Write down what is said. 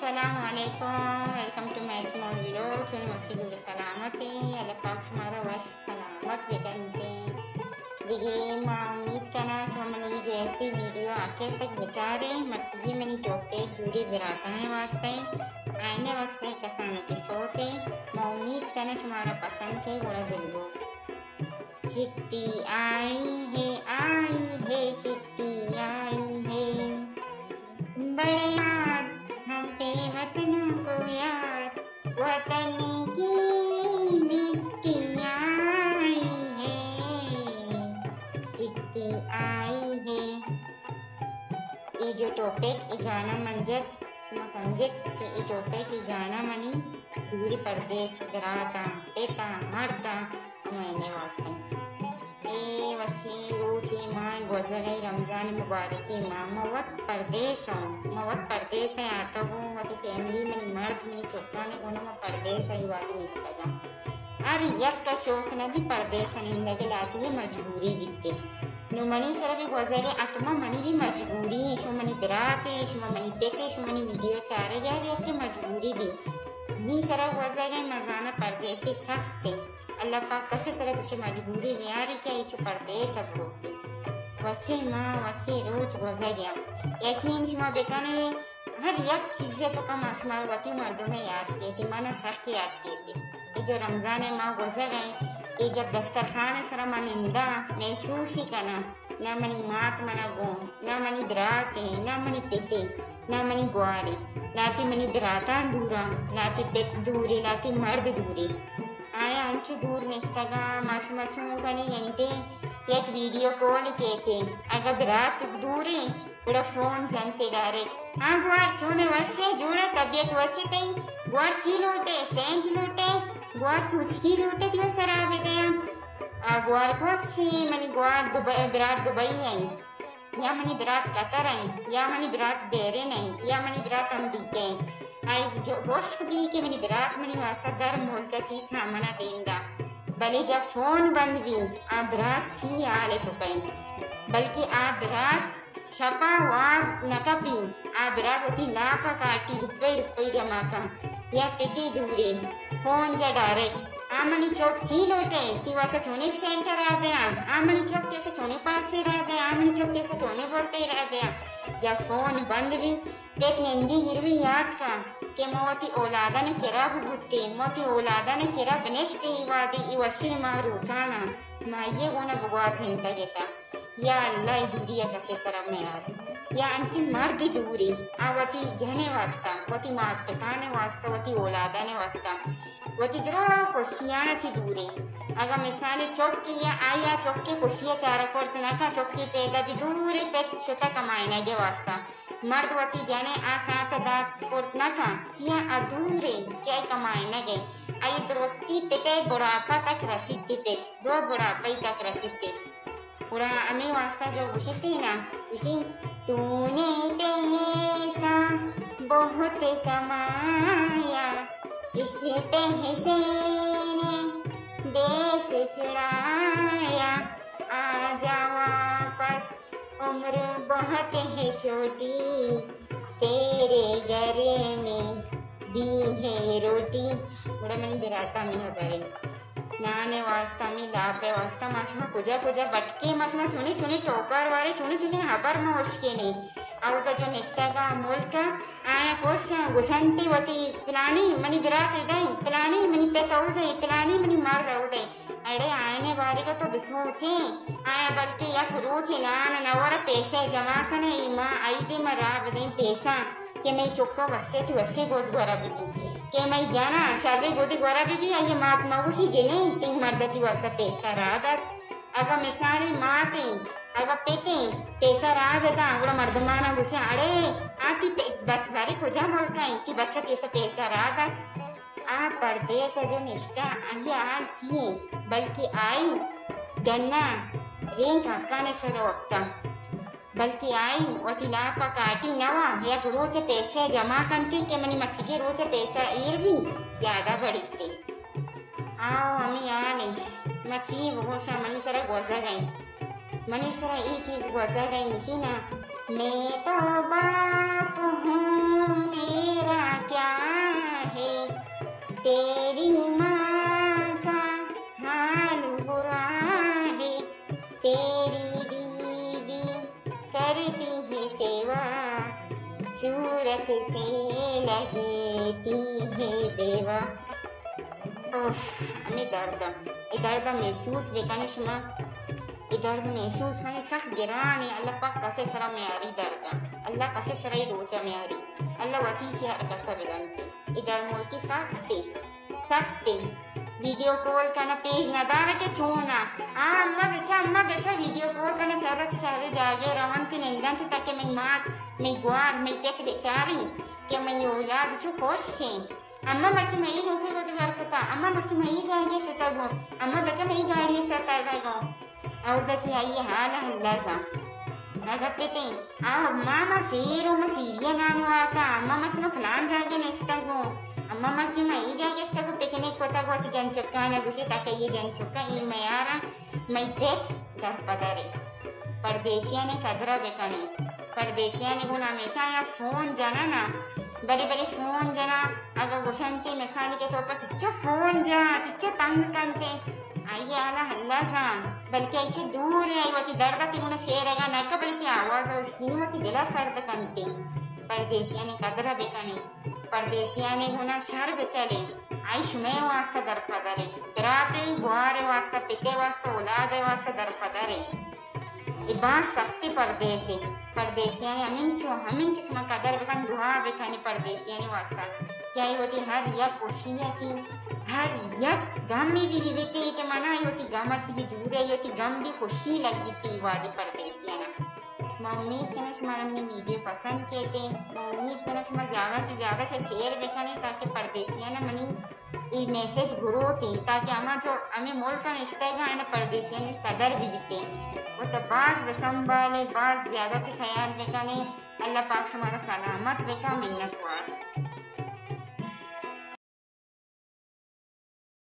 अस्सलामुअलैकुम, welcome to my small vlog. चलिए मस्जिद में सलामती अल्लाह पाक हमारा वश सलामत बेकनते देखिए माँ उम्मीद करना सो मनी जो ऐसी वीडियो आखिर तक बेचारे मस्जिद मनी टोपे पूरी बिराता है वास्ते आने वास्ते कसाने के सोते माँ उम्मीद करना तुम्हारा पसंद है बड़ा दिलगो। चिट्ठी आई है चिट्ठी आई है बड़े याद हम पे वतन को याद वतन की मिट्टी आई है चिट्ठी आई है। ये जो टॉपिक ये गाना मंजर समझे कि ये टॉपिक ये गाना मनी दूरी परदेश दराता पेता मरता मैंने वास्ते ए वसी रोजी माँ गुजर रमजान मुबारक माँ मवत परदेश है आता हूँ वही फैमिली मनी मर्द मनी चुका ने कोना में परदेश है वाली निष्ठा अरे यक का शौक न भी परदेश नहीं लगे लाती है मजबूरी बिकते नो मनी सर भी गुजरे आत्मा मनी भी मजबूरी शो मनी बिराते शो मनी पेते शो मनी वीडियो चारे जा रही है मजबूरी भी नी सर गुजरे मजाना परदेसी सख्त अल्लाह पाक कसे तरह तुझे मजबूरी यारी क्या ये परदेश सब रोकते वसे माँ वसे रोज गुजर गया यकीन शुमा बेकाने हर एक चीज़ें तो कम आशमार वती मर्दों में याद किए थे माना सख्त याद किए थे ये जो रमज़ान माँ गुजर गए ये जब दस्तरखान सरा मनिंदा महसूस ही करना ना मनी मात मना गो ना मनी बराते ना मनी पेते ना मनी गुआरे लाती मनी बराता दूरा लाती पेट दूरी लाती मर्द दूरी आया अंचु दूर निस्तगा मचु बनी गंटे एक वीडियो कॉल केते अगर बरात दूरी पूरा फोन जानते डायरेक्ट हाँ गुआर छोने वर्षे जोड़ा तबियत वर्षे तई गुआर ची लोटे सेंट लोटे गुआर सूचकी लोटे दियो सराबे दे आ गुआर कोशी मनी गुआर दुबई बरात दुबई आई या मनी बरात कतर आई या मनी बरात बेरे नहीं या मनी बरात अमरीका आई जो वोश भी के मनी बरात मनी वासा दर मोल का चीज हाँ मना देंदा भले जब फोन बंद भी आ बरात छी आले तो कहीं बल्कि आ बरात छपा वार नकपी आ बरात होती लापा काटी रुपये जमा का या कितनी दूरी फोन जा डायरेक्ट आमनी चौक छी लोटे ती वासा छोने सेंटर आ गया आमनी चौक जैसे छोने पास से रह गया आमनी चौक जैसे छोने बोलते रह गया जब फोन बंद भी पेट नंदी गिरवी याद का के मोती औलादा ने केरा बुगुत्ते मोती औलादा ने केरा बनेस्ते वादी इवशी मारू चाना माये गोना बुगवा सेंटर गेता या अल्लाह दूरिया कसे सरम में यार या अंची मर्द दूरी आवती जहने वास्ता वती मार पिताने वास्ता वती औलादा ने वास्ता वती द्रो कोशियाना ची दूरी अगर मिसाल चौकी या आया चौकी कोशिया चारा करते ना का चौकी पैदा भी दूरी पे छता कमाएना के वास्ता मर्द वती जाने आ साथ दात कोट ना का चिया अधूरे क्या कमाएना के आई दोस्ती पेटे बुढ़ापा तक रसीदते पे दो बुढ़ापा तक रसीदते पूरा अमी वास्ता जो गुशती ना उसी तूने पैसा बहुत कमाया इस पैसे ने देश छुड़ाया आ जा वापस उम्र बहुत है छोटी तेरे घर में भी है रोटी बड़ा मनी बिराता में करे नाने वास्ता मी लापे वास्ता माशमा पूजा बटके माशमा छोने छोने टोकर वाले छोने छोने हबर में उसके नहीं आउ तो जो निस्ता का अमूल का आया कोश गुशंती वती पिलानी मनी बिरात इधर पिलानी मनी पेताऊ दे पिलानी मनी मार रहो दे अरे आने वाले का तो बिस्मोचे आया बल्कि या रोचे नान नवर पैसे जमा करने इमा आई दे मरा बदे पैसा के मैं चुक्का वस्से गोद गोरा बीबी के मैं जाना शादी गोदी गोरा बीबी आइए मात मगुसी जेने तीन मर्दती वर्षा पैसा रादत अगर मिसारी माते अगर पेते पैसा रादता अगर मर्दमाना गुस्सा अरे आती बचवारी खोजा बोलता है कि बच्चा कैसा पैसा रादत आ परदेश जो निष्ठा आइए आ चाहिए बल्कि आई गन्ना रेंग काका ने सरोकता बल्कि आई वती लापा काटी नवा या रोज पैसे जमा करती के मनी मच्छी रोज पैसा ईल भी ज्यादा बढ़ते आओ हमें आने मच्छी वो सा मनी सरा गुजर गई मनी सरा ये चीज गुजर गई मुझे ना मैं तो बाप हूँ मेरा सूरत से लगती है बेवा। हमें दर्द महसूस बेकाने शुमा दर्द महसूस है सख्त गिराने अल्लाह पाक कसे सरा में आरी दर्द अल्लाह कसे सरा रोचा में आरी अल्लाह वती चे हर कसा बिलंते इधर मोटी सख्त वीडियो कॉल करना पेज ना दार के छोना अम्मा बेचा वीडियो कॉल करना शहर जागे रवंती निंदन तक मैं मात मैं गुआर मैं पेट बेचारी कि मैं औलाद जो खुश है अम्मा मर्ची मैं नौकरी को तैयार करता अम्मा मर्ची मैं जाएंगे शतगो अम्मा बच्चा मैं गाड़ी सतागो और बच्चे आइए हाल अल्लाह सा अगर पेटे मामा सीरो मसीरिया नाम आता अम्मा मर्ची में फलान जाएंगे नस्तगो अम्मा मर्ची मैं जाएंगे शतगो पिकनिक कोता को जन चुका ना गुस्से ताकि ये जन चुका ये मैं यारा मैं पेट दर पदारे परदेसिया ने कदरा बेकाने परदेसिया ने गुना हमेशा या फोन जाना ना बड़े फोन जना अगर गुशंती मिसाल के तौर पर चिच्चो फोन जा चिच्चो तंग करते आइए आला हल्ला सा बल्कि ऐसे दूर है वो दर्द तिगुना शेरगा नरक बल्कि आवाज उसकी मती दिला सर्द करते परदेसिया ने कदरा बेकाने परदेसिया ने गुना शहर बेचले आई शुमे वास्ता दर पदरे बिराते बुआरे वास्ता पिते वास्ता औलादे वास्ता दर पदरे इबान सख्ती परदेसिया ने हमिंचो शुमा कदर बेकान दुआ बेकाने परदेसिया ने वास्ता क्या होती हर यक खुशियाँ थी हर यक गम में भी बीते के मना होती गम अच्छी भी दूर है होती गम भी खुशी लगी थी वादी परदेसिया ना मैं उम्मीद करना शुमार हमने वीडियो पसंद किए थे मैं उम्मीद करना शुमार ज़्यादा से शेयर बेकाने ताकि परदेसिया ना मनी ये मैसेज गुरु थी ताकि हमें मुल्क का इस्तेगा है ना परदेसिया ने कदर भी बीते वो तो बास संभाले बास ज़्यादा ख्याल बेकाने अल्लाह पाक शुमारा सलामत बेका मिन्नत हुआ।